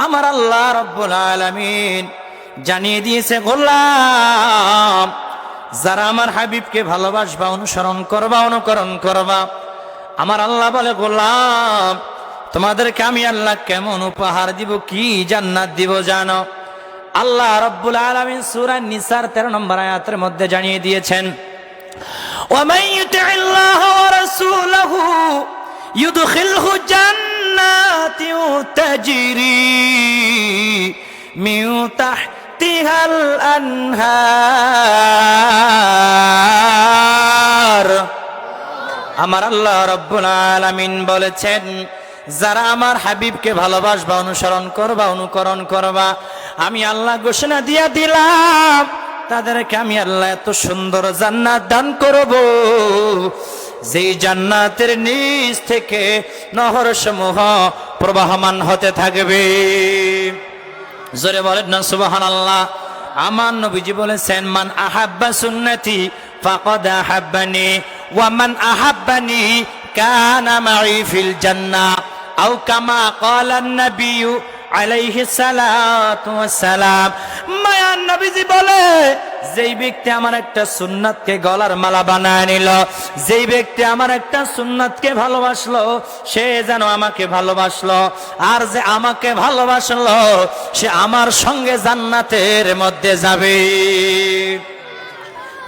আমার আল্লাহ রাব্বুল আলামিন জানিয়ে দিয়েছে, গোলাম যারা আমার হাবিবকে ভালোবাসবা, অনুসরণ করবা, অনুকরণ করবা, আমার আল্লাহ বলে, গোলাম তোমাদেরকে আমি আল্লাহ কেমন উপহার দিব, কি জান্নাত দিব জানো? আল্লাহ রাব্বুল আলামিন সূরা নিসার 13 নম্বর আয়াতের মধ্যে জানিয়ে দিয়েছেন, ওয়ামান ইউতিল্লাহা ওয়া রাসূলাহু ইউদখিলহু জান্নাতিন তাজরি মিন তাহতিহাল আনহার। আমার আল্লাহ রাব্বুল আলামিন বলেছেন, যারা আমার হাবিবকে ভালোবাসবা, অনুসরণ করবা, অনুকরণ করবা, আমি আল্লাহ ঘোষণা দিয়া দিলাম তাদেরকে আমি আল্লাহ এত সুন্দর জান্নাত দান করব, যেই জান্নাতের নিচ থেকে নহর সমূহ প্রবাহমান হতে থাকবে। জোরে বলেন না সুবহানাল্লাহ। আমার নবীজি বলেছেন, মান আহাব্বা সুন্নতি ফাকাদ আহাব্বানি ওয়া মান আহাব্বানি কানা মাই ফিল জান্নাহ আও কামা ক্বালা আন-নাবিয়্যু আলাইহি সালাতু ওয়াসসালাম। মায়ার নবীজি বলে, যেই ব্যক্তি আমার একটা সুন্নাতকে গলার মালা বানায় নিল, যেই ব্যক্তি আমার একটা সুন্নাতকে ভালোবাসলো, সে যেন আমাকে ভালোবাসলো, আর যে আমাকে ভালোবাসলো সে আমার সঙ্গে জান্নাতের মধ্যে যাবে।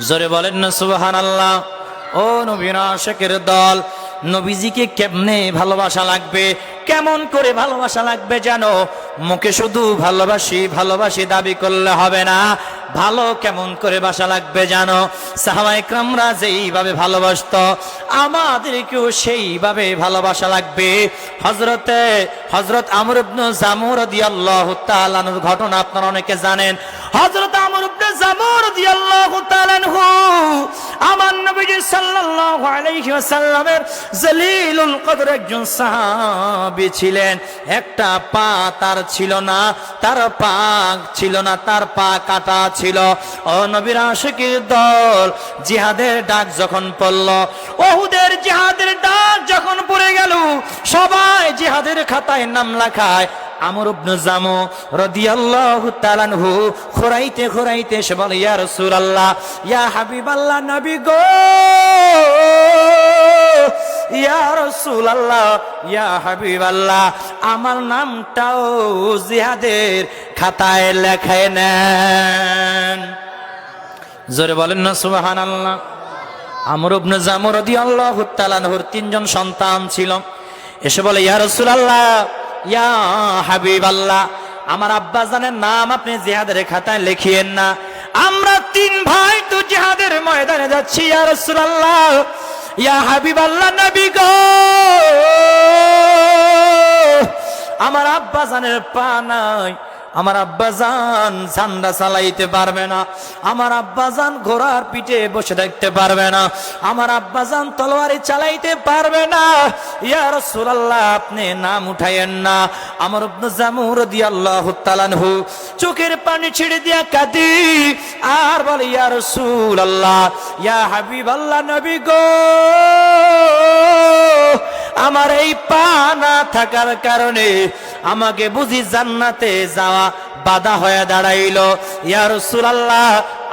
জোরে বলেন না সুবহানাল্লাহ। ও নবীর আশিকের দল, নবীজিকে কেমনে ভালোবাসা লাগবে, কেমন করে ভালোবাসা লাগবে জানো? মুখে শুধু ভালোবাসি ভালোবাসি দাবি করলে হবে না, ভালো কেমন করে বাসা লাগবে জানো? সাহাবায়ে কেরামরা যেইভাবে ভালোবাসতো, আমাদেরকেও সেইভাবে ভালোবাসা লাগবে। হযরত আমর ইবনে জামু রাদিয়াল্লাহু তাআলা আনহুর ঘটনা আপনারা অনেকে জানেন। হযরত আমর ইবনে জামু রাদিয়াল্লাহু তাআলা আনহু আমার নবীজি সাল্লাল্লাহু আলাইহি ওয়াসাল্লামের জলিলুল কদর একজন সাহাবী ছিলেন। একটা পা তার ছিল না, তার পা ছিল না, তার পা কাটা ছিল। ও নবীর আশিকের দল, জিহাদের ডাক যখন পড়ল, উহুদের জিহাদের ডাক যখন পড়ে গেল, সবাই জিহাদের খাতায় নাম লেখায়। আমর ইবনে জামু রাদিয়াল্লাহু তাআলা আনহু খোরাইতে খোরাইতে সে বলে, ইয়া রাসূলুল্লাহ, ইয়া হাবিবাল্লাহ, নবী গো, ইয়া রাসূলুল্লাহ, ইয়া হাবিবাল্লাহ, আমার নামটাও জিহাদের খাতায় লেখায় নেন। জোরে বলেন না সুবহানাল্লাহ। আমর ইবনে জামু রাদিয়াল্লাহু তাআলা আনহুর 3 জন সন্তান ছিল। এসে বলে, ইয়া রাসূলুল্লাহ, ইয়া হাবিবাল্লাহ, আমার আব্বা জানের নাম আপনি জিহাদের খাতায় লিখিয়েন না, আমরা 3 ভাই তো জিহাদের ময়দানে যাচ্ছি। ইয়া রাসূলুল্লাহ, ইয়া হাবিবাল্লাহ, নবী গো, আমার আব্বা জানের পা নাই, আমার আব্বাজান ঝান্ডা চালাইতে পারবে না, আমার আব্বাজান ঘোড়ার পিঠে বসে থাকতে পারবে না, আমার আব্বাজান তলোয়ারি চালাইতে পারবে না। ইয়া রাসূলুল্লাহ, আপনি নাম উঠায়েন না। আমর ইবনে জামু রাদিয়াল্লাহু তাআলা আনহু চোখের পানি ছেড়ে দিয়া কাঁদি আর বলে, ইয়া রাসূলুল্লাহ, ইয়া হাবিবাল্লাহ, নবী গো, আমার এই পা না থাকার কারণে আমাকে বুঝি জান্নাতে যাওয়া বাধা হয়ে দাঁড়াইল। ইয়া রাসূলুল্লাহ,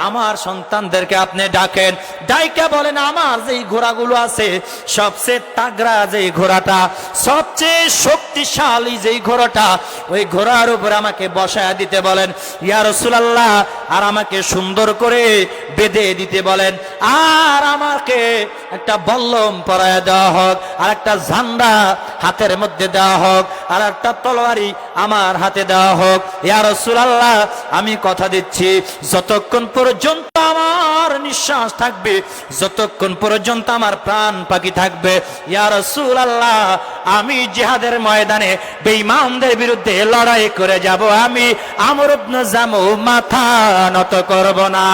আমার সন্তানদেরকে আপনি ডাকেন, ডাইকা বলেন, আমার যেই ঘোড়াগুলো আছে, সবচেয়ে তাগড়া যেই ঘোড়াটা, সবচেয়ে শক্তিশালী যেই ঘোড়াটা, ওই ঘোড়ার উপর আমাকে বসায় দিতে বলেন। ইয়া রাসূলুল্লাহ, আর আমাকে সুন্দর করে বেঁধে দিতে বলেন, আর আমাকে একটা বল্লম পরায় দেওয়া হোক, আর একটা ঝান্ডা হাতের মধ্যে দেওয়া হোক, আর একটা তলোয়ারি আমার হাতে দেওয়া হোক। ইয়া রাসূলুল্লাহ, আমি কথা দিচ্ছি, যতক্ষণ পর্যন্ত আমার নিঃশ্বাস থাকবে, যতক্ষণ পর্যন্ত আমার প্রাণ পাখি থাকবে, ইয়া রাসূলুল্লাহ, আমি জিহাদের ময়দানে বেঈমানদের বিরুদ্ধে লড়াই করে যাব, আমি আমর ইবনে জামু মাথা নত করব না।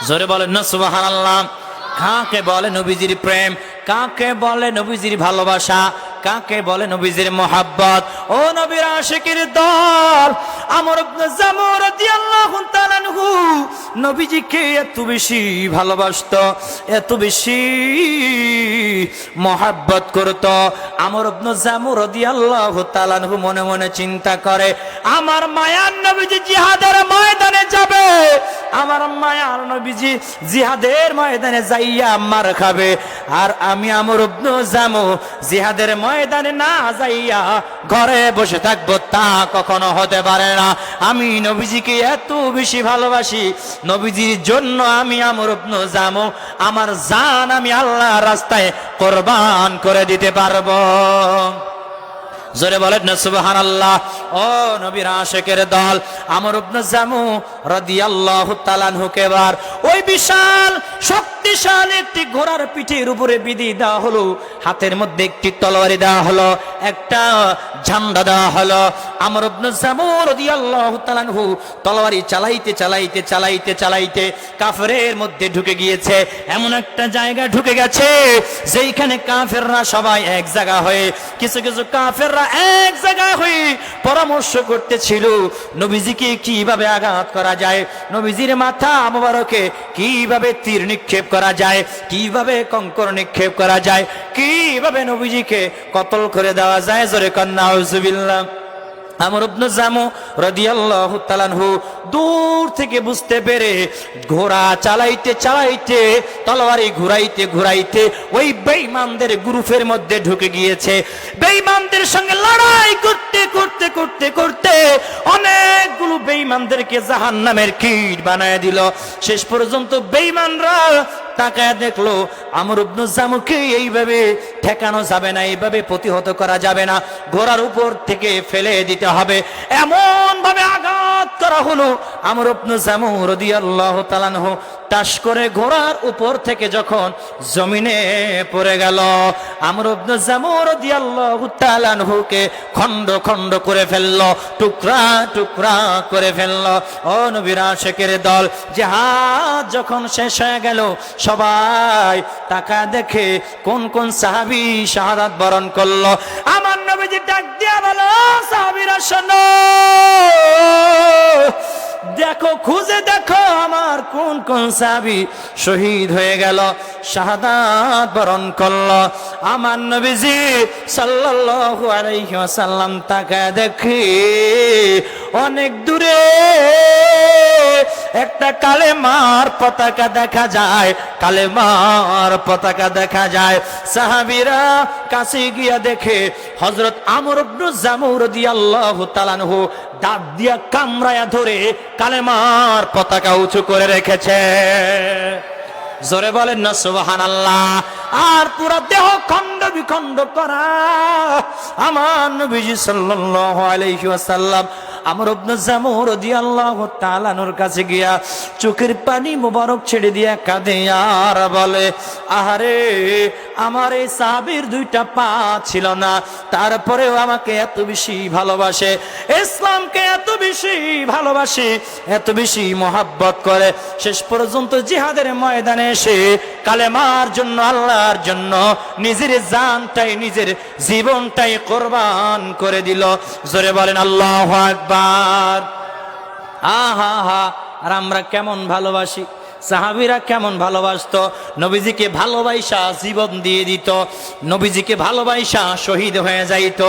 জোরে বলেন না সুবহানাল্লাহ। কাকে বলে নবীজির প্রেম, কাকে বলে নবীজির ভালোবাসা, কাকে বলে নবীজির মোহাব্বত? ও নবীর আশিকের দল, আমর ইবনে জামু রাদিয়াল্লাহু তাআলা আনহু নবীজিকে এত বেশি ভালোবাসতো, এত বেশি মহব্বত করত। আমর ইবনে জামু রাদিয়াল্লাহু তাআলা আনহু মনে মনে চিন্তা করে, আমার মায়ার নবীজি জিহাদের ময়দানে যাবে, আমার মায়ার নবীজি জিহাদের ময়দানে যাইয়া মার খাবে, আর আমি আমর ইবনে জামু জিহাদের ময়দানে না যাইয়া ঘরে বসে থাকবো, তা কখনো হতে পারে না। আমি নবীজিকে এত বেশি ভালোবাসি, নবীজির জন্য আমি আমর ইবনে জামু আমার জান আমি আল্লাহর রাস্তায় কুরবান করে দিতে পারবো। জোরে বলেন না সুবহানাল্লাহ। ও নবীর আশিকের দল, আমর ইবনে জামু রাদিয়াল্লাহু তাআলা আনহুকে এবার ওই বিশাল শক্তিশালী একটি ঘোড়ার পিঠের উপরে বিধি দেওয়া হলো, হাতের মধ্যে একটি তলোয়ারি দেওয়া হলো, একটা ঝান্ডা দেওয়া হলো। আমর ইবনে জামু রাদিয়াল্লাহু তাআলা আনহু তলোয়ারি চালাইতে চালাইতে চালাইতে চালাইতে কাফেরের মধ্যে ঢুকে গিয়েছে। এমন একটা জায়গায় ঢুকে গেছে যেখানে কাফেররা সবাই এক জায়গা হয়ে, কিছু কিছু কাফেররা এক জায়গায় হয়ে পরামর্শ করতেছিল নবীজিকে কিভাবে আঘাত করা যায়, নবীজির মাথা মোবারকে কিভাবে তীর নিক্ষেপ করা যায়, কিভাবে কঙ্কর নিক্ষেপ করা যায়, কিভাবে নবীজিকে কতল করে দেওয়া যায়। জোরে কন্না আউযুবিল্লাহ। আমর ইবনে জামু রাদিয়াল্লাহু তাআলা আনহু দূর থেকে বুঝতে পেরে ঘোড়া চালাইতে চালাইতে তলোয়ারি ঘুরাইতে ঘুরাইতে ওই বেঈমানদের গ্রুপের মধ্যে ঢুকে গিয়েছে। বেঈমানদের সঙ্গে লড়াই করতে করতে করতে করতে অনেকগুলো বেঈমানদেরকে জাহান্নামের কীট বানায় দিল। শেষ পর্যন্ত বেঈমানরা তাকায় দেখলো আমর ইবনে জামুকে এইভাবে ঠেকানো যাবে না, এইভাবে প্রতিহত করা যাবে না, ঘোড়ার উপর থেকে ফেলে দিতে হবে। এমন ভাবে আঘাত করা হলো, আমর ইবনে জামু রাদিয়াল্লাহু তাআলা আনহু টাস করে ঘোড়ার উপর থেকে যখন জমিনে পড়ে গেল, আমর ইবনে জামু রাদিয়াল্লাহু তাআলা আনহুকে খণ্ড খণ্ড করে ফেললো, টুকরা টুকরা করে ফেললো। ও নবীর আশিকের দল, জিহাদ যখন শেষ হয়ে গেল সবাই টাকা দেখে কোন কোন সাহাবী শাহাদাত বরণ করলো। আমার নবীজি ডাক দিয়া বলো, সাহাবীরা শোনো, দেখো খুঁজে দেখো আমার কোন কোন সাহাবী শহীদ হয়ে গেল, শাহাদাত বরণ করলো। আমার নবীজি সাল্লাল্লাহু আলাইহি ওয়াসাল্লাম তাকায় দেখে অনেক দূরে একটা কালেমার পতাকা দেখা যায়, কালেমার পতাকা দেখা যায়। সাহাবীরা কাছে গিয়া দেখে হযরত আমর ইবনে জামু রাদিয়াল্লাহু তাআলা আনহু দাঁত দিয়া কামড়ায়া ধরে কালেমার পতাকা উঁচু করে রেখেছে। জোরে বলেন না সুবহানাল্লাহ। আর পুরো দেহ খণ্ড বিখণ্ড করা আমার নবীজি সাল্লাল্লাহু আলাইহি ওয়াসাল্লাম আমর ইবনে জামু রাদিয়াল্লাহু তাআলা আনহুর কাছে গিয়া চোখের পানি মোবারক ছেড়ে দিয়া কাঁদে আর বলে, আহারে আমার এই সাহাবীর দুইটা পা ছিল না, তারপরেও আমাকে এত বেশি ভালোবাসে, ইসলামকে এত বেশি ভালোবাসে, এত বেশি মহব্বত করে, শেষ পর্যন্ত জিহাদের ময়দানে এসে কালেমার জন্য, আল্লাহর জন্য নিজের জানটাই নিজের জীবনটাই কোরবান করে দিল। জোরে বলেন আল্লাহু আকবার। আহা হা। আর আমরা কেমন ভালোবাসি, সাহাবীরা কেমন ভালোবাসতো, নবীজিকে ভালোবাসা জীবন দিয়ে দিত, নবীজিকে ভালোবাসা শহীদ হয়ে যাইত,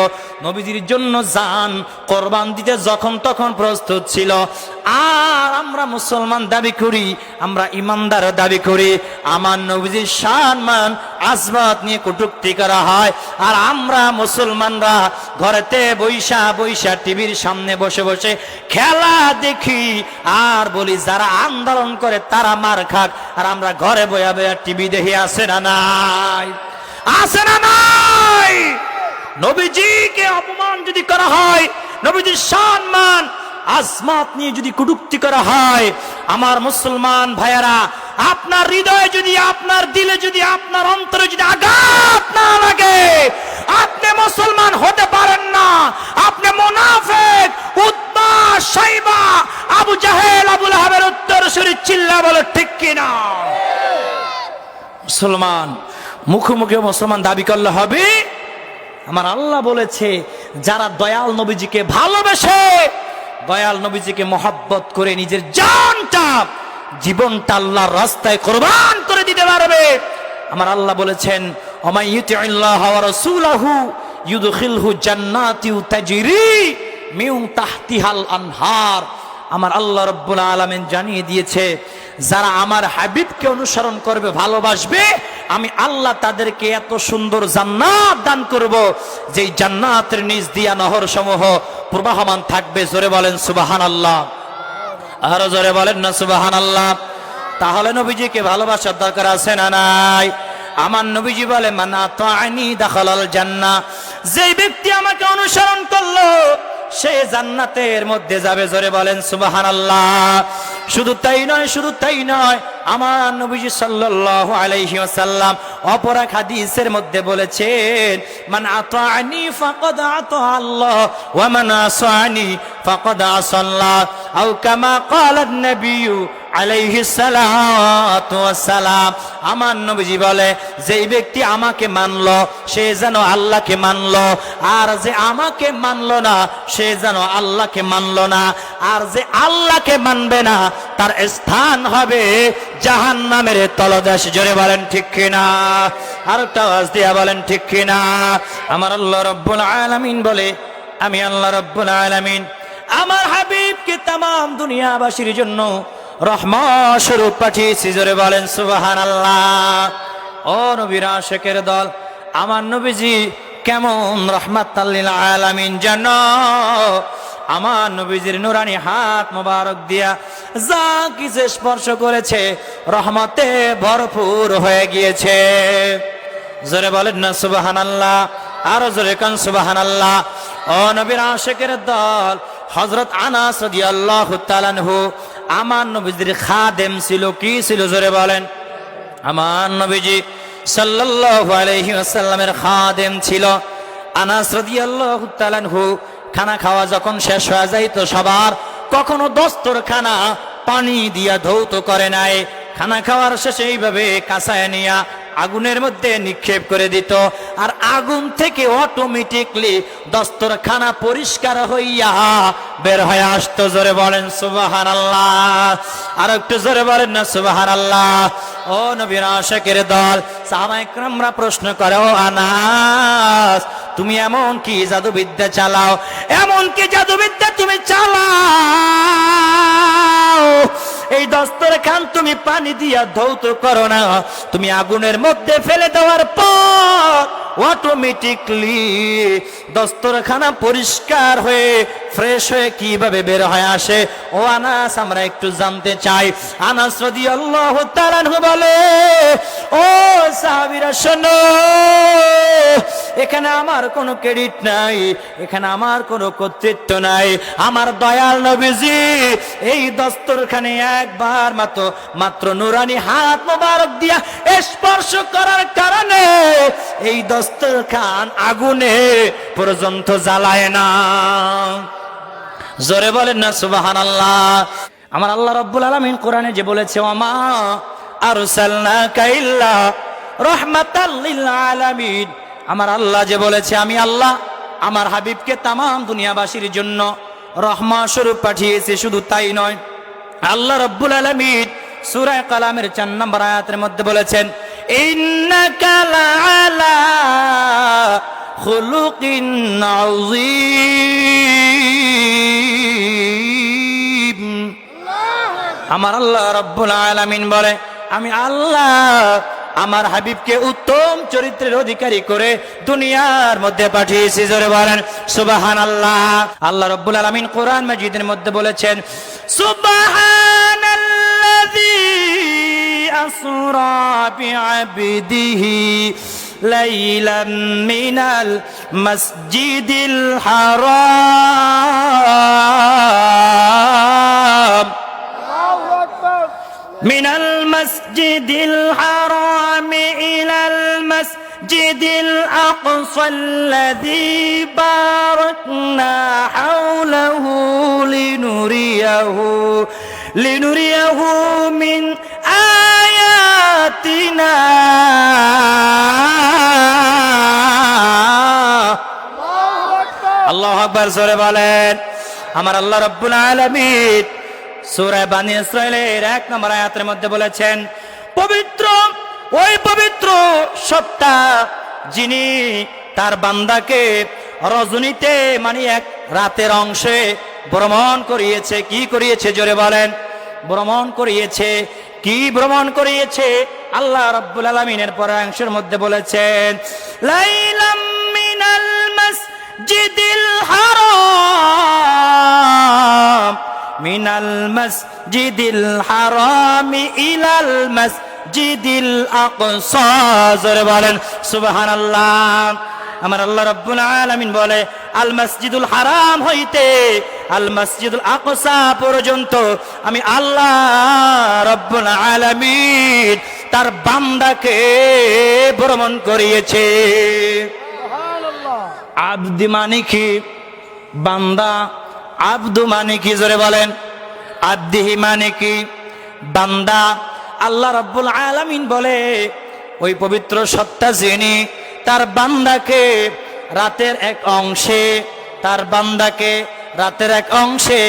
নবীজির জন্য জান কোরবান দিতে যখন তখন প্রস্তুত ছিল। আর আমরা মুসলমান দাবি করি, আমরা ইমানদার দাবি করি, আমার নবীজির সম্মান আজমত নিয়ে কটূক্তি করা হয়, আর আমরা মুসলমানরা ঘরেতে বৈশা বৈশা টিভির সামনে বসে বসে খেলা দেখি আর বলি যারা আন্দোলন করে তারা মার খাক, আর আমরা ঘরে বয়া বয়া টিভি দেখি। আছে না নাই? আছে না নাই? নবীজিকে অপমান যদি করা হয়, নবীজির সম্মান আজমত নিয়ে যদি কটূক্তি করা হয়, আমার মুসলমান ভাইয়েরা, আপনার হৃদয়ে যদি, আপনার দিলে যদি, আপনার অন্তরে যদি আঘাত না লাগে, আপনি মুসলমান হতে পারেন না। আপনি মুনাফিক, উতবা, শাইবা, আবু জাহেল, আবু লাহাবের উত্তরসূরি। চিল্লা বলো ঠিক কিনা? মুসলমান মুখোমুখি মুসলমান দাবি করলে হবে? আমার আল্লাহ বলেছে, যারা দয়াল নবীজিকে ভালোবেসে দয়াল নবীজিকে মহব্বত করে নিজের জানটা জীবনটা আল্লাহর রাস্তায় কোরবান করে দিতে পারবে। আমার আল্লাহ বলেছেন ওমাই ইউতিল্লাহ ওয়া রাসূলাহু ইউদখিলহু জান্নাতিন তাজরি মিন তাহতিহাল আনহার। আমার আল্লাহ রাব্বুল আলামিন জানিয়ে দিয়েছে যারা আমার হাবিবকে অনুসরণ করবে, ভালোবাসবে, আমি আল্লাহ তাদেরকে এত সুন্দর জান্নাত দান করব যেই জান্নাতের নিচ দিয়া নহর সমূহ প্রবাহমান থাকবে। জোরে বলেন সুবহানাল্লাহ, আরো জোরে বলেন না সুবহানাল্লাহ। তাহলে নবীজিকে ভালোবাসার দরকার আছে না নাই? আমার নবীজি বলে মান আতাআনি দাখালাল জান্নাহ, যেই ব্যক্তি আমাকে অনুসরণ করলো সে জান্নাতের মধ্যে যাবে। জোরে বলেন সুবহানাল্লাহ। শুধু তাই নয়, শুধু তাই নয়, আমার নবীজি সাল্লাল্লাহু আলাইহি ওয়াসাল্লাম অপর এক হাদিসের মধ্যে বলেছেন মান আতাআনি ফাকাদ আতা আল্লাহ ওয়া মান আসানি ফাকাদ আসাল্লাহ, আও কামা ক্বালা আন-নবিয়্যু আলাইহিস সালাতু ওয়াস সালাম। আমার নবীজি বলে যেই ব্যক্তি আমাকে মানলো সে যেন আল্লাহকে মানলো, আর যে আমাকে মানলো না সে যেন আল্লাহকে মানলো না, আর যে আল্লাহকে মানবে না তার স্থান হবে জাহান্নামের তলদেশ। জোরে বলেন ঠিক কিনা? আর একটা আওয়াজ দিয়া বলেন ঠিক কিনা? আমার আল্লাহ রাব্বুল আলামিন বলে আমি আল্লাহ রাব্বুল আলামিন আমার হাবিবকে তামাম দুনিয়াবাসীর জন্য রহমত স্বরূপ পাঠিয়েছি। জোরে বলেন সুবহানাল্লাহ। ও নবীর আশিকের দল, আমার নবীজি কেমন রাহমাতাল লিল আলামিন জানো? আমার নবীজির নুরানি হাত মোবারক দিয়া যা কিছু স্পর্শ করেছে রহমতে ভরপুর হয়ে গিয়েছে। জোরে বলেন না সুবহানাল্লাহ, আরো জোরে কান সুবহানাল্লাহ। ও নবীর আশিকের দল, হযরত আনাস রাদিয়াল্লাহু তাআলা আনহু আমার নবীজির খাদেম ছিল। কি ছিল? জোরে বলেন। আমার নবীজি সাল্লাল্লাহু আলাইহি ওয়াসাল্লামের খাদেম ছিল। আনাস রাদিয়াল্লাহু তাআলা আনহু খানা খাওয়া যখন শেষ হয়ে যাইত সবার, কখনো দস্তরখানা পানি দিয়া ধৌত করে নাই। খানা খাওয়ার শেষে এইভাবে কাঁচায় নিয়া আগুনের মধ্যে নিক্ষেপ করে দিত, আর আগুন থেকে অটোমেটিকলি দস্তরখানা পরিষ্কার হইয়া বের হয়ে আসতো। জোরে বলেন সুবহানাল্লাহ, আর একটু জোরে বলেন না সুবহানাল্লাহ। ও নবীর আশিকের দল, সাহাবায়ে কেরামরা প্রশ্ন করে ও আনাস তুমি এমন কি জাদুবিদ্যা চালাও, এমন কি জাদুবিদ্যা তুমি চালাও এই দস্তরখান তুমি পানি দিয়া ধৌত করো না, তুমি আগুনের মধ্যে ফেলে দেওয়ার পর অটোমেটিকলি দস্তরখানা পরিষ্কার হয়ে ফ্রেশ হয়ে কিভাবে বের হয়ে আসে? ও আনাস আমরা একটু জানতে চাই। আনাস রাদিয়াল্লাহু তাআলা আনহু বলে ও সাহাবীরা শোনো, এখানে আমার কোনো ক্রেডিট নাই, এখানে আমার কোনো কর্তৃত্ব নাই। আমার দয়াল নবীজি এই দস্তরখানে একবার মাত্র নুরানি হাত মোবারক দিয়া স্পর্শ করার কারণে এই দস্তরখান আগুনে পর্যন্ত জ্বালায় না। জোরে বলেন না সুবহানাল্লাহ। আমার আল্লাহ রাব্বুল আলামিন কোরআনে যে বলেছে ওমা আরসালনাকা ইল্লা রাহমাতাল লিল আলামিন, আমার আল্লাহ যে বলেছে আমি আল্লাহ আমার হাবিবকে তামাম দুনিয়াবাসীর জন্য রহমত স্বরূপ পাঠিয়েছি। শুধু তাই নয়, আল্লাহ রাব্বুল আলামিন সূরা কালামের 4 নম্বর আয়াতের মধ্যে বলেছেন ইন্নাকা লাআলা খুলুকিন আযীম। আমার আল্লাহ রাব্বুল আলামিন বলে আমি আল্লাহ আমার হাবিবকে উত্তম চরিত্রের অধিকারী করে দুনিয়ার মধ্যে পাঠিয়েছি। জোরে বলেন সুবহানাল্লাহ। আল্লাহ রাব্বুল আলামিন কোরআন মাজিদের মধ্যে বলেছেন সুবহানাল্লাযী আসরা বিআবদিহি লাইলাম মিনাল মাসজিদিল হারাম من المسجد الحرام إلى المسجد الأقصى الذي باركنا حوله لنريه من آياتنا الله أكبر। سورة بلد আমার আল্লাহ রাব্বুল আলামিন সূরা বানী ইসরাঈলের 1 নম্বর আয়াতের মধ্যে বলেছেন, পবিত্র ওই পবিত্র সত্তা যিনি তার বান্দাকে রজনীতে মানে এক রাতের অংশে ভ্রমণ করিয়েছে। কি করিয়েছে জোরে বলেন? ভ্রমণ করিয়েছে। কি ভ্রমণ করিয়েছে? আল্লাহ রাব্বুল আলামিনের পরাংশের মধ্যে বলেছেন, লাইলাম মিনাল মাসজিদিল হারাম মিনাল মাসজিদিল হারামি ইলাল মাসজিদিল আকসা। জোরে বলেন সুবহানাল্লাহ। আমার আল্লাহ রাব্বুল আলামিন বলে, আল মসজিদুল হারাম হইতে আল মসজিদুল আকসা পর্যন্ত আমি আল্লাহ রাব্বুল আলামিন তার বান্দাকে ভ্রমণ করিয়েছে। আব্দি মানে কি? বান্দা। আব্দু মানে কি? জোরে বলেন। আব্দিহি মানে কি? বান্দা। আল্লাহ রাব্বুল আলামিন বলে, ওই পবিত্র সত্তা যিনি তার বান্দাকে রাতের এক অংশে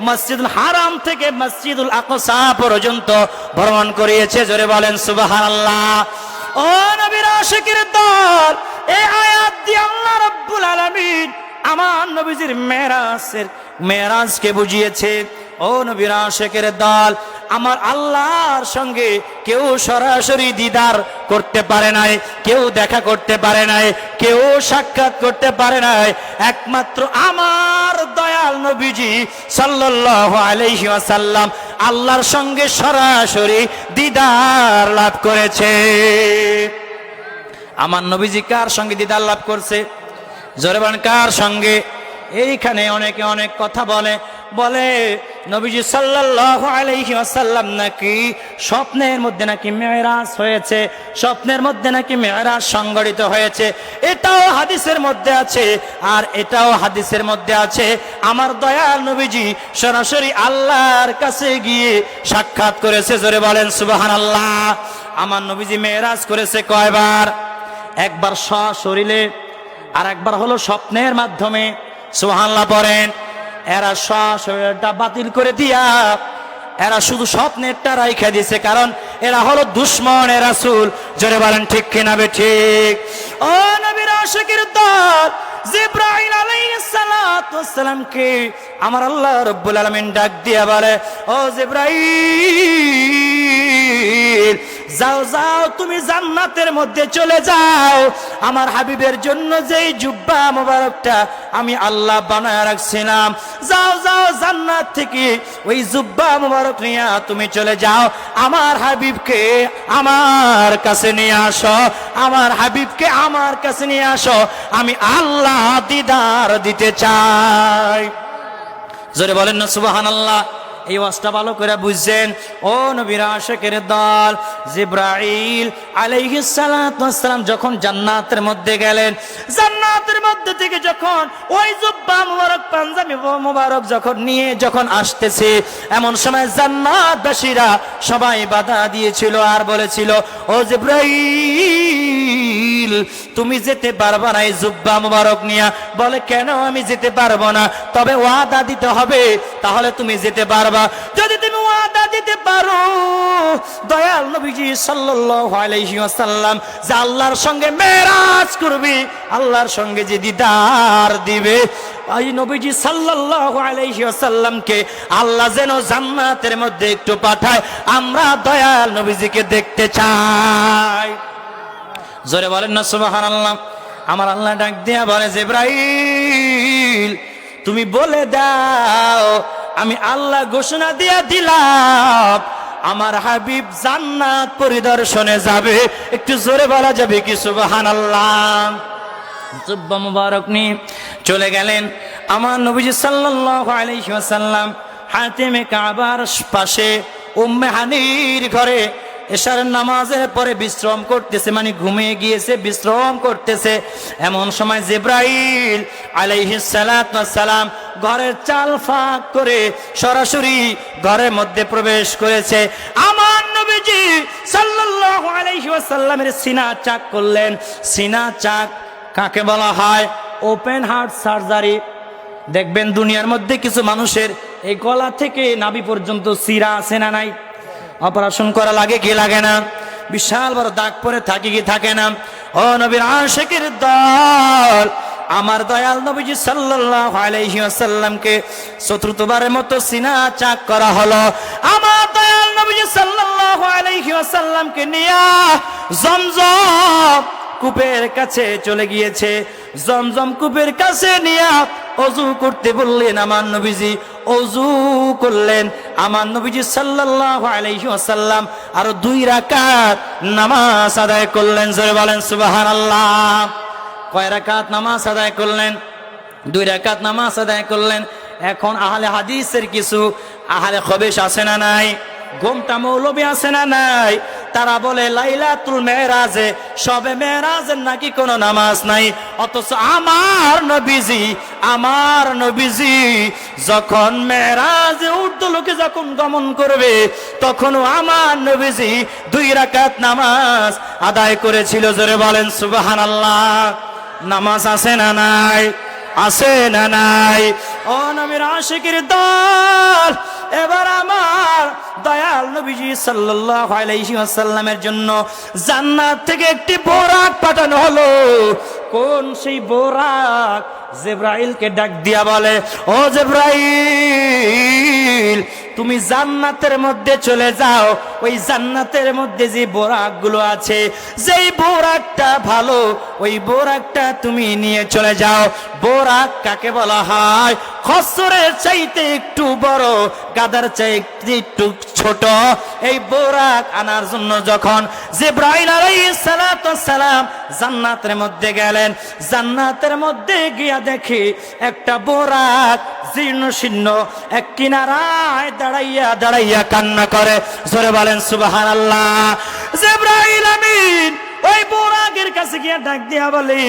মসজিদুল হারাম থেকে মসজিদুল আকসা পর্যন্ত ভ্রমণ করিয়েছে। জোরে বলেন সুবহানাল্লাহ। ও নবীর আশিকের দল, এই আয়াত দিয়ে আল্লাহ রাব্বুল আলামিন আমার নবীজির মেরাজকে বুঝিয়েছে। ও নবীর আশিকের দল, আমার আল্লাহর সঙ্গে কেউ সরাসরি দিদার করতে পারে নাই, কেউ দেখা করতে পারে নাই, কেউ সাক্ষাৎ করতে পারে নাই। একমাত্র আমার দয়াল নবীজি সাল্লাল্লাহু আলাইহি ওয়াসাল্লাম আল্লাহর সঙ্গে সরাসরি দিদার লাভ করেছে। আমার নবীজি কার সঙ্গে দিদার লাভ করছে? জোরে বলেন, কার সঙ্গে? এইখানে অনেকে অনেক কথা বলে নবীজি সাল্লাল্লাহু আলাইহি ওয়াসাল্লাম নাকি স্বপ্নের মধ্যে নাকি মেরাজ হয়েছে, স্বপ্নের মধ্যে নাকি মেরাজ সংঘটিত হয়েছে। এটাও হাদিসের মধ্যে আছে, আর এটাও হাদিসের মধ্যে আছে আমার দয়াল নবীজি সরাসরি আল্লাহর কাছে গিয়ে সাক্ষাৎ করেছে। জোরে বলেন সুবহানাল্লাহ। আমার নবীজি মেরাজ করেছে কয়বার? একবার সশরীরে, আর একবার হলো স্বপ্নের মাধ্যমে। সুবহানাল্লাহ পড়েন। এরা সশরীরটা বাতিল করে দিয়া এরা শুধু স্বপ্নেরটা রাইখা দিয়েছে, কারণ এরা হলো দুশমন রাসূল। জোরে বলেন ঠিক কিনা বেঠিক? ও নবীর আশিকের দল, জিবরাইল আলাইহিস সালাতু ওয়াস সালামকে আমার আল্লাহ রাব্বুল আলামিন ডাক দিয়া বলে, ও জিবরাইল, যাও যাও, তুমি জান্নাতের মধ্যে চলে যাও। আমার হাবিবের জন্য যেই জুব্বা মোবারকটা আমি আল্লাহ বানায় রাখছিলাম, যাও যাও, জান্নাত থেকে ওই জুব্বা মোবারক নিয়ে তুমি চলে যাও। আমার হাবিবকে আমার কাছে নিয়ে আসো, আমার হাবিবকে আমার কাছে নিয়ে আসো, আমি আল্লাহ দিদার দিতে চাই। জোরে বলেন না সুবহানাল্লাহ। এই ওয়াজটা ভালো করে বুঝছেন। ও নবীর আশিকের দল, জিবরাইল আলাইহিস সালাতু ওয়াস সালাম যখন জান্নাতের মধ্যে গেলেন, জান্নাতের মধ্যে থেকে যখন ওই জুব্বা মুবারক, পাঞ্জাবি মুবারক যখন আসতেছে, এমন সময় জান্নাতবাসীরা সবাই বাধা দিয়েছিল আর বলেছিল, ও জিবরাইল, তুমি যেতে পারবা না এই জুব্বা মুবারক নিয়ে। বলে, কেন আমি যেতে পারবো না? তবে ওয়াদা দিতে হবে, তাহলে তুমি যেতে পারবা। যদি তুমি ওয়াদা দিতে পারো, দয়াল নবীজি সাল্লাল্লাহু আলাইহি ওয়াসাল্লাম যে আল্লাহর সঙ্গে মেরাজ করবে, আল্লাহর সঙ্গে যে দিদার দিবে, এই নবীজি সাল্লাল্লাহু আলাইহি ওয়াসাল্লামকে আল্লাহ যেন জান্নাতের মধ্যে একটু পাঠায়, আমরা দয়াল নবীজিকে দেখতে চাই। জোরে বলেন না সুবহানাল্লাহ। আমার আল্লাহ ডাক দিয়া বলে, জিবরাইল, তুমি বলে দাও, আমি আল্লাহ ঘোষণা দিয়া দিলাম আমার হাবিব জান্নাত পরিদর্শনে যাবে। একটু জোরে বলা যাবে কি সুবহানাল্লাহ? জুব্বা মুবারক নিয়ে চলে গেলেন আমার নবীজি সাল্লাল্লাহু আলাইহি ওয়াসাল্লাম হাতিমে কাবার পাশে উম্মে হানির ঘরে এশার নামাজের পরে বিশ্রাম করতেছে, মানে ঘুমিয়ে গিয়েছে, বিশ্রাম করতেছে। এমন সময় জিবরাইল আলাইহিস সালাতু ওয়াস সালাম ঘরের চাল ফাঁক করে সরাসরি ঘরের মধ্যে প্রবেশ করেছে। আমার নবীজি সাল্লাল্লাহু আলাইহি ওয়াসাল্লামের সিনা চাক করলেন। সিনা চাক কাকে বলা হয়? Open heart surgery. দেখবেন দুনিয়ার মধ্যে কিছু মানুষের এই গলা থেকে নাভি পর্যন্ত শিরা আছে না নাই? অপারেশন করা লাগে কি লাগে না? বিশাল বড় দাগ পরে থাকে কি থাকে না? ও নবীর আশিকের দল, আমার দয়াল নবীজি সাল্লাল্লাহু আলাইহি ওয়াসাল্লামকে চতুর্থবারের মতো সিনা চাক করা হলো। আমার দয়াল নবীজি সাল্লাল্লাহু আলাইহি ওয়াসাল্লামকে নিয়া জমজম কূপের কাছে চলে গিয়েছে। জমজম কূপের কাছে নিয়া ওযু করতে বললেন আমার নবীজি, ওযু করলেন আমার নবীজি সাল্লাল্লাহু আলাইহি ওয়াসাল্লাম। আর 2 রাকাত নামাজ আদায় করলেন। জোরে বলেন সুবহানাল্লাহ। কয় রাকাত নামাজ আদায় করলেন? 2 রাকাত নামাজ আদায় করলেন। এখন আহলে হাদিসের কিছু আহলে খবিশ আছে না নাই? গোমটা মৌলবী আছে না নাই? তারা বলে লাইলাতুল মেরাজে, শবে মেরাজের নাকি কোনো নামাজ নাই। অথচ আমার নবীজি যখন মেরাজে ঊর্ধ্বলোকে যখন গমন করবে, তখনও আমার নবীজি 2 রাকাত নামাজ আদায় করেছিল। জোরে বলেন সুবহানাল্লাহ। নামাজ আছে না নাই? আছে না নাই? ও নবীর আশিকের দল, এবার আমার দয়াল নবীজি সাল্লাল্লাহু আলাইহি ওয়াসাল্লামের জন্য জান্নাত থেকে একটি বোরাক পাঠানো হলো। কোন সেই বোরাক? জিবরাইলকে ডাক দিয়া বলে, ও জিবরাইল, তুমি জান্নাতের মধ্যে চলে যাও। ওই জান্নাতের মধ্যে যে বোরাকগুলো আছে, যেই বোরাকটা ভালো, ওই বোরাকটা তুমি নিয়ে চলে যাও। বোরাক কাকে বলা হয়? খচ্চরের চাইতে একটু বড়, গাধার চাইতে একটু ছোট। এই বোরাক আনার জন্য যখন জিবরাইল আলাইহিস সালাতু ওয়াস সালাম জান্নাতের মধ্যে গেলেন, জান্নাতের মধ্যে গিয়া দেখে একটা বোরাক জীর্ণ শীর্ণ এক কিনারায় দাঁড়াইয়া কান্না করে। জোরে বলেন সুবহানাল্লাহ। জিবরাইল আমিন ওই বোরাকের কাছে গিয়া ডাক দিয়া বলে,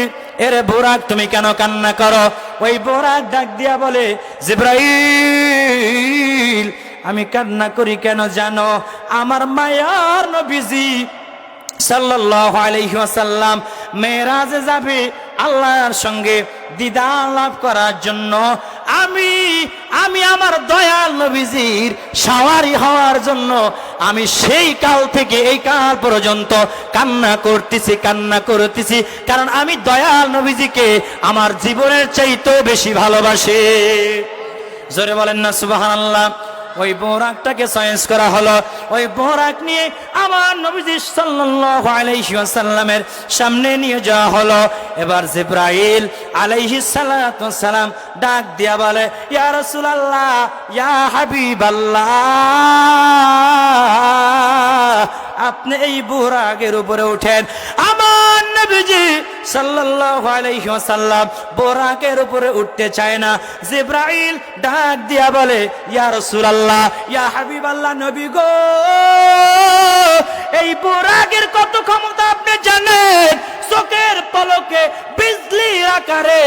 এরে বোরাক, তুমি কেন কান্না করো? ওই বোরাক ডাক দিয়া বলে, জিবরাইল, আমি কান্না করি কেন জানো? আমার মায়ার নবীজি সাল্লাল্লাহু আলাইহি ওয়াসাল্লাম মেরাজে যাবে আল্লাহর সঙ্গে দিদার লাভ করার জন্য। আমি আমার দয়াল নবীজির সাওয়ারি হওয়ার জন্য আমি সেই কাল থেকে এই কাল পর্যন্ত কান্না করতেছি, কারণ আমি দয়াল নবীজিকে আমার জীবনের চাইতেও বেশি ভালোবাসি। জোরে বলেন না সুবহানাল্লাহ। ওই বোরাকটাকে চয়েস করা হলো। ওই বোরাক নিয়ে আমার নবীজি সাল্লাল্লাহু আলাইহি ওয়াসাল্লামের সামনে নিয়ে যাওয়া হলো। এবার জিবরাইল আলাইহিস সালাতু ওয়াস সালাম ডাক দিয়া বলে, ইয়া রাসূলুল্লাহ, ইয়া হাবিবাল্লাহ, আপনি এই বোরাকের উপরে উঠেন। আমার নবীজি সাল্লাল্লাহু আলাইহি ওয়াসাল্লাম বোরাকের উপরে উঠতে চায় না। জিবরাইল ডাক দিয়া বলে, ইয়া রাসূলুল্লাহ, ইয়া হাবিবাল্লাহ, নবী গো, এই বোরাকের কত ক্ষমতা আপনি জানেন? চোখের পলকে বিজলির আকারে,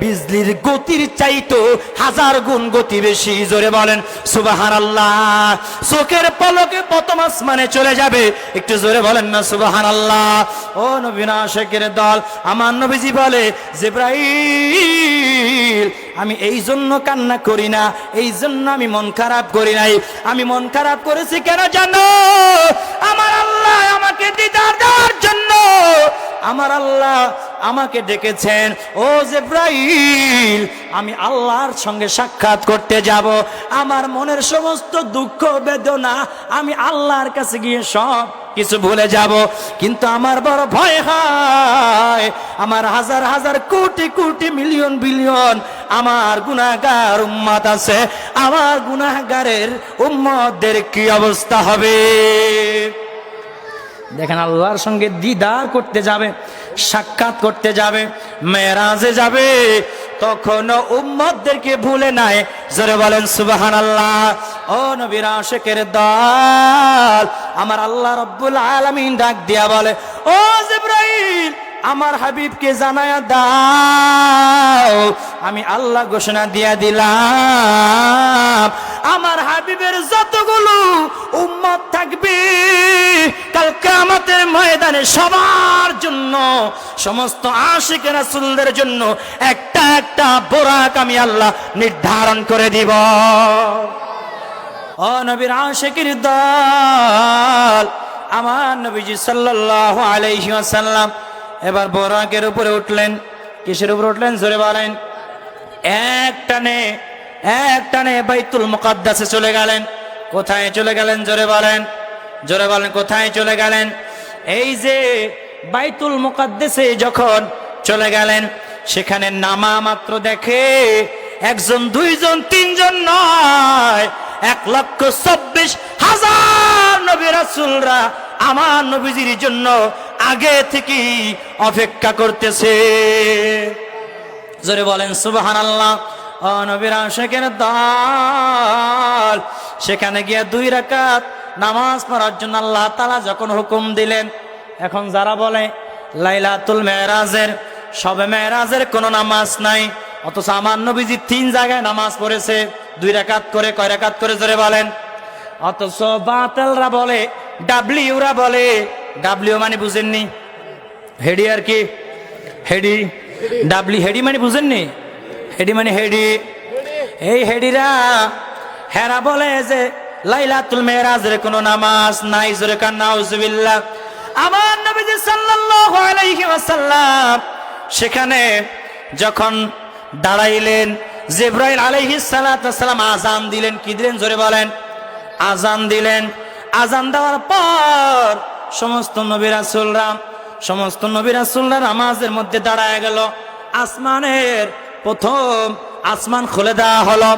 বিজলির গতির চাইতো 1000 গুণ গতি বেশি। জোরে বলেন সুবহানাল্লাহ। চোখের পলকে প্রথম আসমানে চলে যাবে। একটু জোরে বলেন না সুবহানাল্লাহ। ও নবীর আশিকের দল, আমার নবীজি বলে, জিবরাইল, আমি এই জন্য কান্না করি না, এই জন্য আমি মন খারাপ করি নাই। আমি মন খারাপ করেছি কেন জানো? আমার আল্লাহ আমাকে দিদার দেওয়ার জন্য আমার আল্লাহ আমাকে ডেকেছেন। ও জিবরাইল, আমি আল্লাহর সঙ্গে সাক্ষাৎ করতে যাব। আমার মনের সমস্ত দুঃখ বেদনা আমি আল্লাহর কাছে গিয়ে সব কিছু ভুলে যাব। কিন্তু আমার বড় ভয় হয়, আমার হাজার হাজার কোটি কোটি মিলিয়ন বিলিয়ন আমার গুনাহগার উম্মত আছে। আমার গুনাহগারের উম্মতদের কি অবস্থা হবে? দেখেন, আল্লাহর সঙ্গে দিদার করতে যাবে, সাক্ষাৎ করতে যাবে, মেরাজে যাবে, তখনও উম্মতদেরকে ভুলে নাই। জোরে বলেন সুবহানাল্লাহ। ও নবীর আশিকের দল, আমার আল্লাহ রাব্বুল আলামিন ডাক দিয়া বলে, ও জিবরাইল, আমার হাবিবকে জানায়া দাও, আমি আল্লাহ ঘোষণা দিয়া দিলাম, আমার হাবিবের যতগুলো উম্মত থাকবে কাল কিয়ামতের ময়দানে সবার আমার জন্য, সমস্ত আশিক রাসূলদের জন্য একটা একটা বোরাক আমি আল্লাহ নির্ধারণ করে দিব। ও নবীর আশিকের দল, আমার নবীজি সাল্লাল্লাহু আলাইহি ওয়াসাল্লাম এবার বোরাকের উপরে উঠলেন। কিসের উপরে উঠলেন জোরে বলেন? এক টানে বাইতুল মুকাদ্দাসে চলে গেলেন। কোথায় চলে গেলেন জোরে বলেন? জোরে বলেন, কোথায় চলে গেলেন? এই যে বাইতুল মুকাদ্দাসে যখন চলে গেলেন, সেখানে নামা মাত্র দেখে একজন, দুইজন, তিনজন নয়, 1,26,000 নবী রাসূলরা আমার নবীজির জন্য আগে থেকে অপেক্ষা করতেছে। জোরে বলেন সুবহানাল্লাহ। ও নবীর আশিকের দল, সেখানে গিয়ে 2 রাকাত নামাজ পড়ার জন্য আল্লাহ তাআলা যখন হুকুম দিলেন, এখন যারা বলে লাইলাতুল মেরাজের, শবে মেরাজের কোনো নামাজ নাই, অথচ আমার নবীজি 3 জায়গায় নামাজ পড়েছে 2 রাকাত করে। কয় রাকাত করে জোরে বলেন? অথচ বাতিলরা বলে, ডাব্লিউরা বলে, ডাব্লিউ মানে বুঝেননি? হেডি আর কি? হেডি, ডাব্লিউ হেডি মানে বুঝেননি? হেডি মানে হেডি। এই হেডিরা হেরা বলে যে লাইলাতুল মেরাজের কোনো নামাজ নাই। জোরে কান নাউজুবিল্লাহ। আমার নবীজি সাল্লাল্লাহু আলাইহি ওয়াসাল্লাম সেখানে যখন দাঁড়াইলেন, জিবরাইল আলাইহিস সালাতু ওয়াস সালাম আযান দিলেন। কি দিলেন জোরে বলেন? আযান দিলেন। আযান দেওয়ার পর সমস্ত নবী রাসূলরা নামাজের মধ্যে দাঁড়ায় গেল। আসমানের প্রথম আসমান খুলে দেওয়া হলো।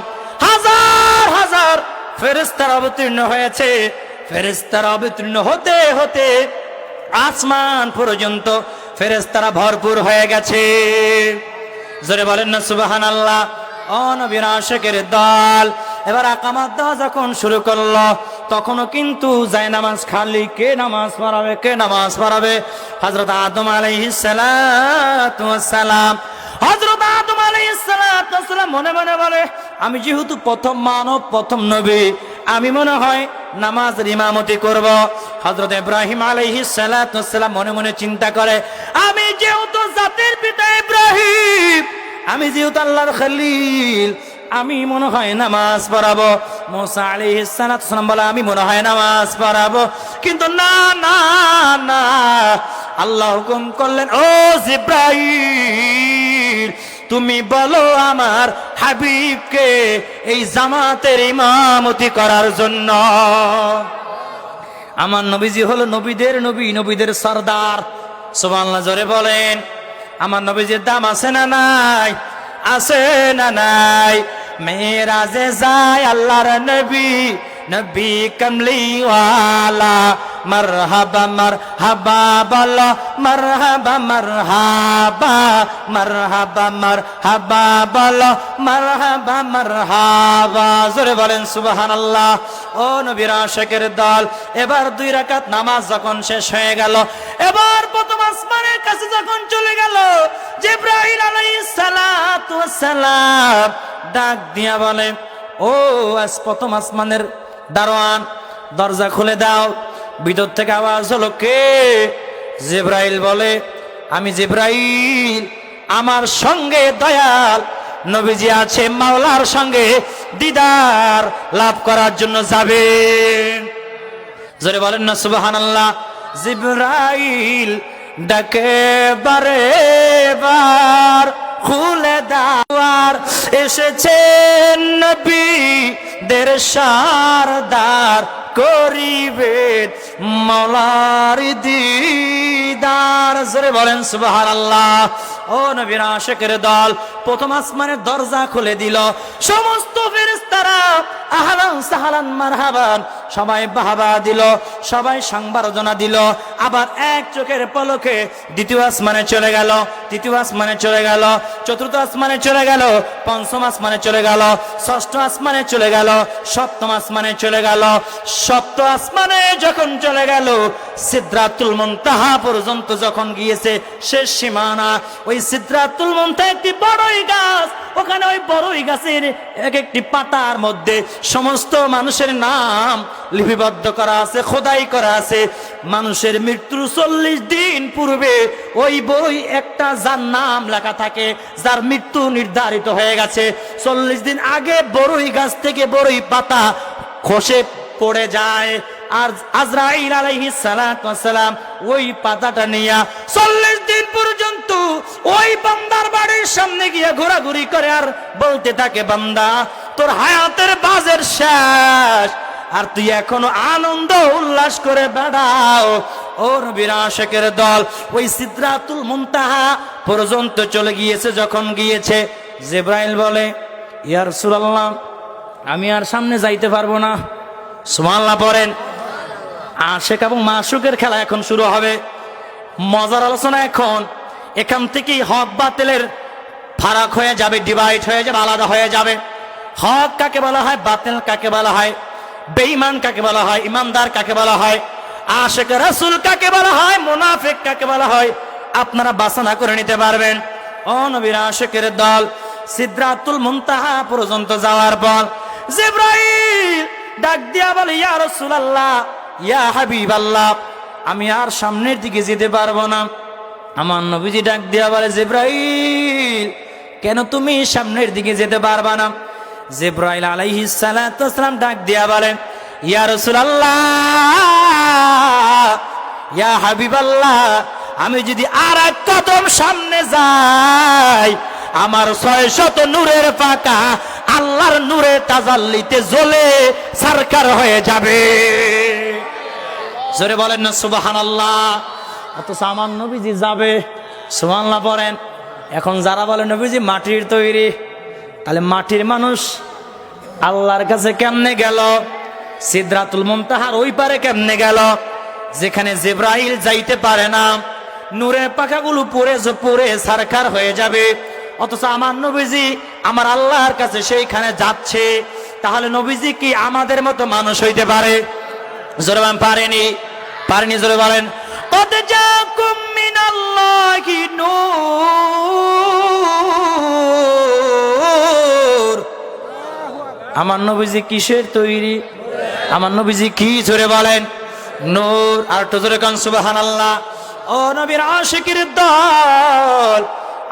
হাজার হাজার ফেরেশতারা অবতীর্ণ হয়েছে। ফেরেশতারা অবতীর্ণ হতে হতে আসমান পর্যন্ত ফেরেশতারা ভরপুর হয়ে গেছে। জোরে বলেন না সুবহানাল্লাহ। ও নবীর আশিকের দল, এবার আকামাত দেওয়া যখন শুরু করলো, তখনও কিন্তু জায়নামাজ খালি। কে নামাজ পড়াবে? কে নামাজ পড়াবে? হযরত আদম আলাইহিস সালাতু ওয়াস সালাম। হযরত আদম আলাইহিস সালাতু ওয়াস সালাম মনে মনে বলে, আমি যেহেতু প্রথম মানব, প্রথম নবী, আমি মনে হয় নামাজের ইমামতি করব। হযরত ইব্রাহিম আলাইহিস সালাতু ওয়াস সালাম মনে মনে চিন্তা করে, আমি যেহেতু জাতির পিতা ইব্রাহিম, আমি যেহেতু আল্লাহর খলিল, আমি মনে হয় নামাজ পড়াবো। মুসা আলাইহিস সালাতু ওয়াস সালাম বলে, আমি মনে হয় নামাজ পড়াবো। কিন্তু না না না, আল্লাহ হুকুম করলেন, ও জিবরাইল, তুমি বলো আমার হাবিবকে এই জামাতের ইমামতি করার জন্য। আমার নবীজি হলো নবীদের নবী, নবীদের সরদার। সুবহানাল্লাহ জোরে বলেন। আমার নবীজির দাম আছে না নাই? আছে না নাই? মেরাজে যায় আল্লাহর নবী, নবী কমলিওয়ালা। মারহাবা মারহাবা বলো, মারহাবা মারহাবা, মারহাবা মারহাবা বলো, মারহাবা মারহাবা। জোরে বলেন সুবহানাল্লাহ। ও নবীর আশিকের দল, এবার 2 রাকাত নামাজ যখন শেষ হয়ে গেল, এবার প্রথম আসমানের কাছে যখন চলে গেল, জিবরাইল আলাইহিস সালাতু ওয়াস সালাম ডাক দিয়া বলে, ও আজ প্রথম আসমানের দারোয়ান, দরজা খুলে দাও। ভিতর থেকে আওয়াজ হলো, কে? জিবরাইল বলে, আমি জিবরাইল, আমার সঙ্গে দয়াল নবীজি আছে, মাওলার সঙ্গে দিদার লাভ করার জন্য যাবেন। জোরে বলেন না সুবহানাল্লাহ। জিবরাইল ডাকে বারে বার, খুলে দাওয়ার, এসেছেন নবী দের সরদার, করিবেন মাওলার দিদার। জোরে বলেন সুবহানাল্লাহ। ও নবীর আশিকের দল, প্রথম আসমানের দরজা খুলে দিল। সমস্ত ফেরেশতারা আহলান সাহলান মারহাবান সবাই বাহবা দিল, সবাই সংবর্ধনা দিল। আবার এক চোখের পলকে দ্বিতীয় আসমানে চলে গেল, তৃতীয় আসমানে চলে গেল, চতুর্থ আসমানে চলে গেল, পঞ্চম আসমানে চলে গেল, ষষ্ঠ আসমানে চলে গেল, সপ্তম আসমানে চলে গেল। সপ্তম আসমানে যখন চলে গেল, সিদরাতুল মুনতাহা পর্যন্ত যখন গিয়েছে, শেষ সীমানা, ওই সিদরাতুল মুনতাহা একটি বড়ই গাছ। ওখানে ওই বড়ই গাছের এক একটি পাতা মুনতাহার মধ্যে সমস্ত মানুষের নাম লিপিবদ্ধ করা আছে, খোদাই করা আছে। মানুষের মৃত্যুর 40 দিন পূর্বে ওই বই একটা যার নাম লেখা থাকে, যার মৃত্যু নির্ধারিত হয়ে গেছে, 40 দিন আগে বড়ই গাছ থেকে বড়ই পাতা খসে পড়ে যায়, আর আজরাইল আলাইহিস সালাতু ওয়াস সালাম ওই পাতাটা নিয়ে 40 দিন পর্যন্ত ওই বান্দার বাড়ির সামনে গিয়ে ঘোরাঘুরি করে আর বলতে থাকে, বান্দা তোর হায়াতের বাজের শেষ, আর তুই এখনো আনন্দ উল্লাস করে বেড়াও। ও নবীর আশিকের দল ওই সিদরাতুল মুনতাহা পর্যন্ত চলে গিয়েছে। যখন গিয়েছে, জিবরাইল বলে, ইয়া রাসূলুল্লাহ আমি আর সামনে যাইতে পারবো না। সুবহানাল্লাহ পড়েন। আশিক এবং মাশুকের খেলা এখন শুরু হবে। মজার আলোচনা এখন এখান থেকেই হক বাতিলের ফারাক হয়ে যাবে, ডিভাইড হয়ে যাবে, আলাদা হয়ে যাবে। হক কাকে বলা হয়, বাতিল কাকে বলা হয়, বেঈমান কাকে বলা হয়, ইমানদার কাকে বলা হয়, আশিক রাসূল কাকে বলা হয়, মুনাফিক কাকে বলা হয়, আপনারা বাছনা করে নিতে পারবেন। ও নবীর আশিকের দল সিদরাতুল মুনতাহা পর্যন্ত যাওয়ার পর জিবরাইল ডাক দিয়া বলে, ইয়া রাসূলুল্লাহ, ইয়া হাবিবাল্লাহ, আমি আর সামনের দিকে যেতে পারবো না। আমার নবীজি ডাক দিয়া বলে, জিবরাইল কেন তুমি সামনের দিকে যেতে পারবা না? জিবরাইল আলাইহিস সালাতু ওয়াস সালাম ডাক দিয়া বলেন, ইয়া রাসূলুল্লাহ, ইয়া হাবিবাল্লাহ, আমি যদি আর এক কদম সামনে যাই, আমার 600 নূরের পাকা আল্লাহর নূরে তাজাল্লিতে জ্বলে সরকার হয়ে যাবে। জোরে বলেন না সুবহানাল্লাহ। অথচ আমার নবীজি যাবে। সুবহানাল্লাহ পড়েন। এখন যারা বলে নবীজি মাটির তৈরি, তাহলে মাটির মানুষ আল্লাহর কাছে কেমনে গেল? সিদরাতুল মুনতাহার ওই পারে কেমনে গেল যেখানে জিবরাইল যাইতে পারে না? নূরের পাখাগুলো পড়ে সরকার হয়ে যাবে। অথচ আমার নবীজি আমার আল্লাহর কাছে সেইখানে যাচ্ছে। তাহলে নবীজি কি আমাদের মতো মানুষ হইতে পারে? জোরে বলেন পারেনি? পারেনি? জোরে বলেন। কদ জাকুম মিনাল্লাহি নূর। আমার নবীজি কিসের তৈরি? আমার নবীজি কি? জোরে বলেন নূর। আর তো জোরে কান সুবহানাল্লাহ। ও নবীর আশিকের দল,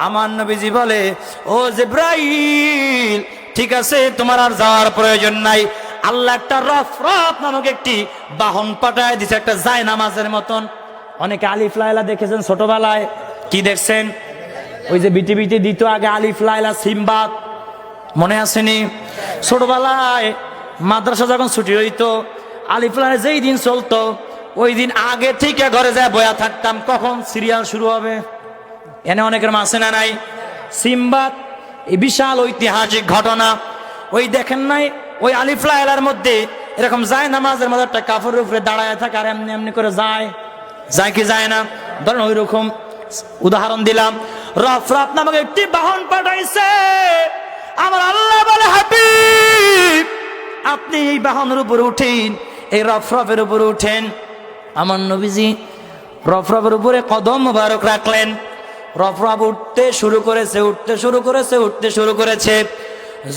আমার নবীজি বলে, ও জিবরাইল ঠিক আছে, তোমার আর যাওয়ার প্রয়োজন নাই। আল্লাহ একটা রফরফ নামক একটি বাহন পাঠায় দিছে, একটা যায় নামাজের মতন। অনেকে আলিফ লাইলা দেখেছেন ছোটবেলায়। কি দেখছেন? ওই যে বিটিভিতে দিত আগে আলিফ লাইলা সিম্বাদ, মনে আসেনি? ছোটবেলায় মাদ্রাসা যখন ছুটি হইতো, আলিফ লাইলা যেই দিন চলতো ওই দিন আগে থেকে ঘরে যায় বয়া থাকতাম, কখন সিরিয়াল শুরু হবে। এনে অনেকের মাসে না নাই সিম্বাদ, এই বিশাল ঐতিহাসিক ঘটনা। ওই দেখেন নাই, ওই আলিফ লাইলার মধ্যে এরকম যায় নামাজের মধ্যে একটা কাফের উপরে দাঁড়ায় থাকে আর এমনি এমনি করে যায় কি যায় না? ধরেন ওই রকম উদাহরণ দিলাম। রফরফ নামক একটি বাহন পাঠাইছে। আমার আল্লাহ বলে, হাবিব আপনি এই বাহনের উপরে উঠেন, এই রফরফের উপরে উঠেন। আমার নবীজি রফরফের উপরে কদম মোবারক রাখলেন। রফরফ উঠতে শুরু করেছে।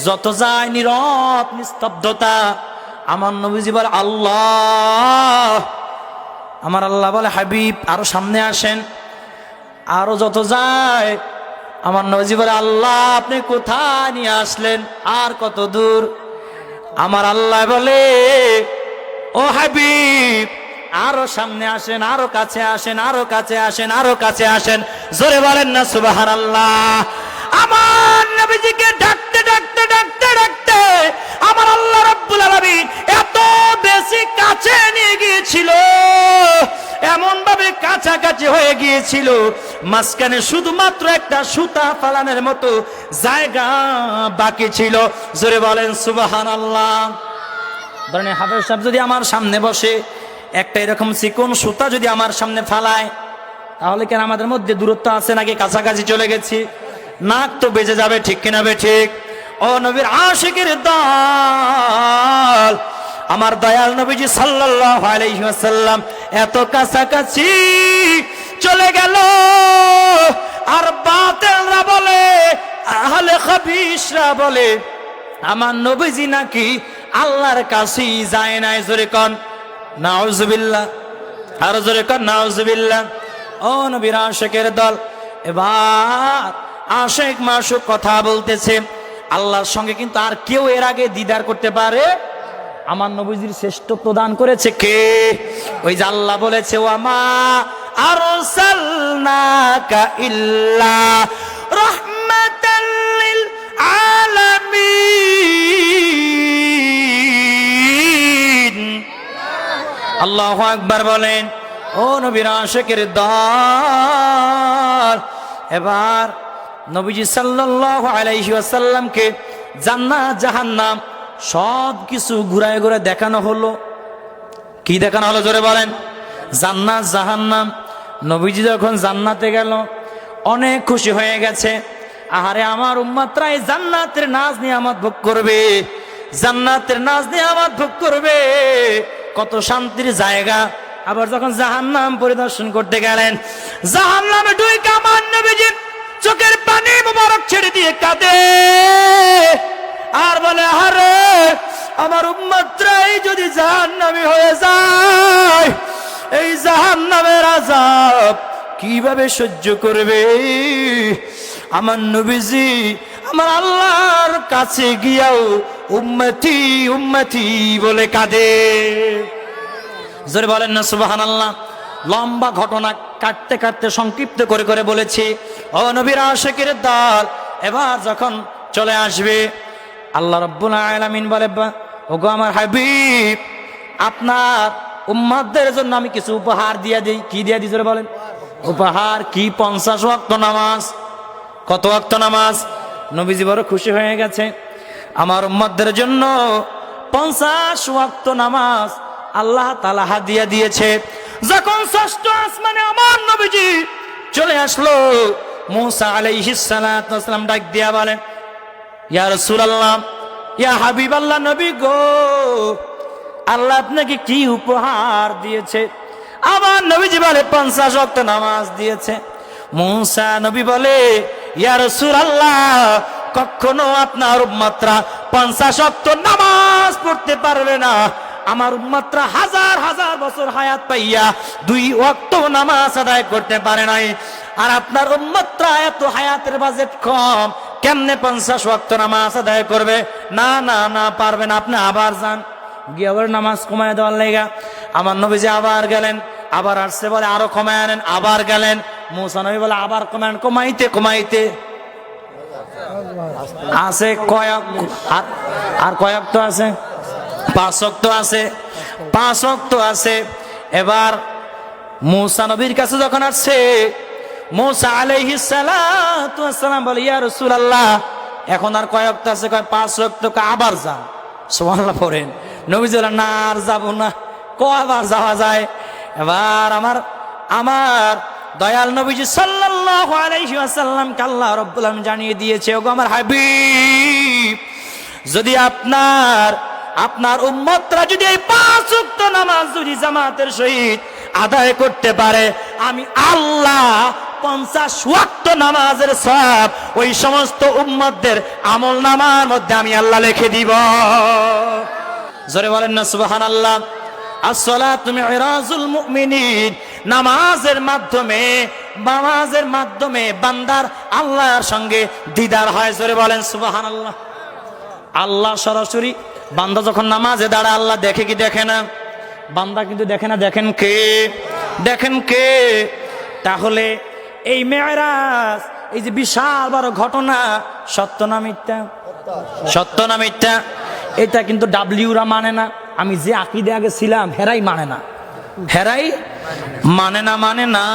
যত যায় নীরব নিস্তব্ধতা। আমার নবীজি বলে, আল্লাহ। আমার আল্লাহ বলে, হাবিব আরো সামনে আসেন। আরো যত যায়, আমার নবীজি বলে, আল্লাহ আপনি কোথায় নিয়ে আসলেন? আর কত দূর? আমার আল্লাহ বলে, ও হাবিব আরো সামনে আসেন, আরো কাছে আসেন, আরো কাছে আসেন, আরো কাছে আসেন। জোরে বলেন না সুবহানাল্লাহ। আমার নবীজিকে ডাকতে ডাকতে ডাকতে ডাকতে আমার আল্লাহ রাব্বুল আলামিন এত বেশি কাছে নিয়ে গিয়েছিল, এমন ভাবে কাছাকাছি হয়ে গিয়েছিল, মাঝখানে শুধুমাত্র একটা সুতা ফালানোর মতো জায়গা বাকি ছিল। জোরে বলেন সুবহানাল্লাহ। ধরেন হাফেজ সাহেব যদি আমার সামনে বসে, একটা এরকম চিকন সুতা যদি আমার সামনে ফালায়, তাহলে কেন আমাদের মধ্যে দূরত্ব আছে নাকি কাছাকাছি চলে গেছি? নাক তো বেজে যাবে, ঠিক কিনা বে ঠিক? ও নবীর আশিকের দল, আমার দয়াল নবীজি সাল্লাল্লাহু আলাইহি ওয়াসাল্লাম এত কাছাকাছি চলে গেল। আর বাতিলরা বলে, আহলে খাবিশরা বলে, আমার নবীজি নাকি আল্লাহর কাছেই যায় নাই। জোরে কন নাউজুবিল্লাহ, আর জোরে কন নাউজুবিল্লাহ। ও নবীর আশিকের দল, এবার আশিক মাশুক কথা বলতেছে। আল্লাহর সঙ্গে কিন্তু আর কেউ এর আগে দিদার করতে পারে? আমার নবীজির শ্রেষ্ঠত্ব দান করেছে কে? ওই যে আল্লাহ বলেছে, ওয়ামা আরসালনাকা ইল্লা রাহমাতাল লিল আলামিন। আল্লাহু আকবার বলেন। ও নবীর আশিকের দল, এবার নবীজি সাল্লাল্লাহু আলাইহি ওয়াসাল্লামকে জান্নাত জাহান্নাম সব কিছু ঘুরায় ঘুরায় দেখানো হলো। কি দেখানো হলো জোরে বলেন? জান্নাত জাহান্নাম। নবীজি যখন জান্নাতে গেল অনেক খুশি হয়ে গেছে। আহারে আমার উম্মতরা এই জান্নাতের নাজ নিয়ামত ভোগ করবে, জান্নাতের নাজ নিয়ামত ভোগ করবে, কত শান্তির জায়গা। আবার যখন জাহান্নাম পরিদর্শন করতে গেলেন, জাহান্নামে ঢুকে আমার নবীজি চোখের পানি মোবারক ছেড়ে দিয়ে কাঁদে আর বলে, আরে আমার উম্মতরাই যদি জাহান্নামী হয়ে যায়, এই জাহান্নামের আযাব কিভাবে সহ্য করবে? আমার নবীজি আমার আল্লাহর কাছে গিয়াও উম্মতি উম্মতি বলে কাঁদে। জোরে বলেন না সুবহানাল্লাহ। লম্বা ঘটনা কাটতে কাটতে সংক্ষিপ্ত করে করে বলেছি। ও নবীর আশিকের দল, এবার যখন চলে আসবে, আল্লাহ রাব্বুল আলামিন বলে, ওগো আমার হাবিব, আপনার উম্মতদের জন্য আমি কিছু উপহার দিয়ে দিই। কি দিয়ে দিই জোরে বলেন? উপহার কি? 50 ওয়াক্ত নামাজ। কত ওয়াক্ত নামাজ? নবীজি বড় খুশি হয়ে গেছে। আমার উম্মতদের জন্য 50 ওয়াক্ত নামাজ আল্লাহ তাআলা হাদিয়া দিয়েছে। যখন ষষ্ঠ আসমানে আমার নবীজি চলে আসলো, মুসা আলাইহিস সালাতু ওয়াস সালাম ডাক দিয়া বলেন, ইয়া রাসূলুল্লাহ, ইয়া হাবিবাল্লাহ, নবী গো, আল্লাহ আপনাকে কি উপহার দিয়েছে? আমার নবীজি বলে 50 ওয়াক্ত নামাজ দিয়েছে। মুসা নবী বলে, ইয়া রাসূলুল্লাহ, কখনো আপনার উম্মতরা 50 ওয়াক্ত নামাজ পড়তে পারবে না। আমার উম্মতরা হাজার হাজার বছর হায়াত পাইয়া 2 ওয়াক্ত নামাজ আদায় করতে পারে নাই। আর আপনার উম্মতরা এত হায়াতের বাজেট কম, কেমনে 50 ওয়াক্ত নামাজ আদায় করবে? না না না, পারবে না। আপনি আবার যান, গিয়ে আবার নামাজ কমায় দেওয়ার লেগা। আমার নবীজি আবার গেলেন, আবার আসছে বলে আরো কমায় আনেন, আবার গেলেন। মুসা নবী বলে আবার কমায়, কমাইতে কমাইতে আছে কয়েক, আর কয়েক তো আছে 5 ওয়াক্ত আছে, 5 ওয়াক্ত আছে। এবার মুসা নবীর কাছে যখন আসছে, মুসা আলাইহিস সালাতু ওয়াস সালাম বলে, ইয়া রাসূলুল্লাহ, এখন আর কয় ওয়াক্ত আছে? কয় 5 ওয়াক্ত। আবার যান। সুবহানাল্লাহ পড়েন। নবীজি বলেন, না আর যাব না, কয়বার যাওয়া যায়? এবার আমার দয়াল নবীজি সাল্লাল্লাহু আলাইহি ওয়াসাল্লামকে আল্লাহ রাব্বুল আলামিন জানিয়ে দিয়েছে, ওগো আমার হাবিব, যদি আপনার উম্মতরা যদি এই 5 ওয়াক্ত নামাজ যদি জামাতের সহিত আদায় করতে পারে, আমি আল্লাহ 50 ওয়াক্ত নামাজের সওয়াব ওই সমস্ত উম্মতদের আমল নামার মধ্যে আমি আল্লাহ লিখে দিব। জোরে বলেন না সুবহানাল্লাহ। আসসালাতু মিরাজুল মুমিনিন, নামাজের মাধ্যমে বান্দার আল্লাহর সঙ্গে দিদার হয়। জোরে বলেন সুবহানাল্লাহ। আল্লাহ সরাসরি, বান্দা যখন নামাজে দাঁড়ায় আল্লাহ দেখে কি দেখে না? বান্দা কিন্তু দেখে না। দেখেন কে? দেখেন কে? তাহলে এই মেরাজ, এই যে বিশাল বড় ঘটনা, সত্য না মিথ্যা? সত্য না মিথ্যা? এটা কিন্তু ডাব্লিউরা মানে না। আমি যে আকীদা আগে ছিলাম হেরাই মানে না, হেরাই মানে না।